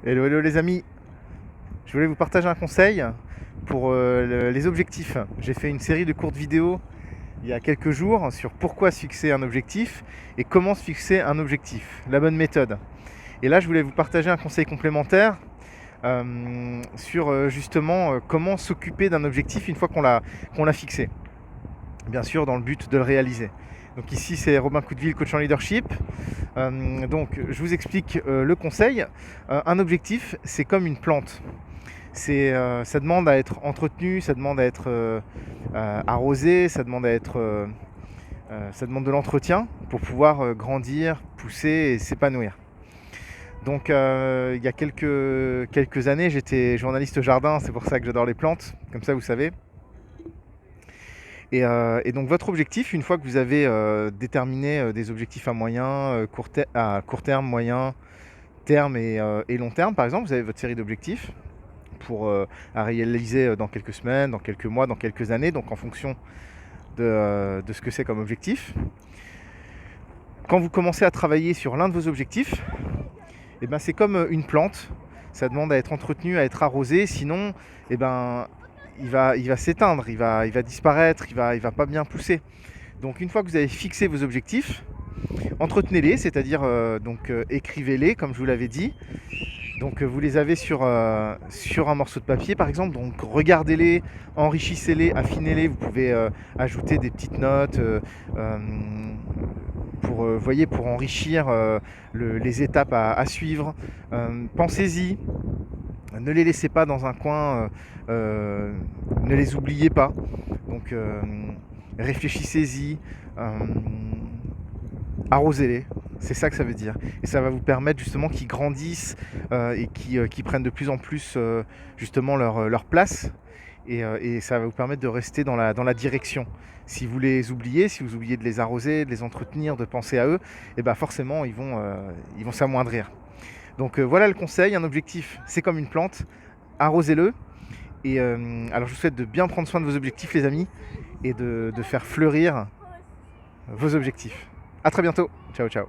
Hello, hello les amis. Je voulais vous partager un conseil pour les objectifs. J'ai fait une série de courtes vidéos il y a quelques jours sur pourquoi se fixer un objectif et comment se fixer un objectif, la bonne méthode. Et là, je voulais vous partager un conseil complémentaire sur justement comment s'occuper d'un objectif une fois qu'on l'a fixé. Bien sûr, dans le but de le réaliser. Donc ici, c'est Robin Coudeville, coach en leadership. Donc, je vous explique le conseil. Un objectif, c'est comme une plante. Ça demande à être entretenu, ça demande à être arrosé, ça demande de l'entretien pour pouvoir grandir, pousser et s'épanouir. Donc, il y a quelques années, j'étais journaliste jardin, c'est pour ça que j'adore les plantes, comme ça vous savez. Et donc votre objectif, une fois que vous avez déterminé des objectifs à court terme, moyen terme et long terme, par exemple, vous avez votre série d'objectifs à réaliser dans quelques semaines, dans quelques mois, dans quelques années, donc en fonction de ce que c'est comme objectif. Quand vous commencez à travailler sur l'un de vos objectifs, eh ben, c'est comme une plante, ça demande à être entretenu, à être arrosé, sinon eh ben, il va s'éteindre, il va disparaître, il va pas bien pousser. Donc une fois que vous avez fixé vos objectifs, entretenez-les, c'est-à-dire écrivez-les comme je vous l'avais dit. Donc vous les avez sur un morceau de papier par exemple, donc regardez-les, enrichissez-les, affinez-les, vous pouvez ajouter des petites notes pour enrichir les étapes à suivre. Pensez-y, ne les laissez pas dans un coin, ne les oubliez pas. Donc réfléchissez-y, arrosez-les, c'est ça que ça veut dire. Et ça va vous permettre justement qu'ils grandissent et qu'ils prennent de plus en plus justement leur place. Et ça va vous permettre de rester dans la direction. Si vous les oubliez, si vous oubliez de les arroser, de les entretenir, de penser à eux, et ben forcément ils vont s'amoindrir. Donc voilà le conseil, un objectif c'est comme une plante, arrosez-le. Et alors je vous souhaite de bien prendre soin de vos objectifs les amis et de faire fleurir vos objectifs. A très bientôt, ciao ciao.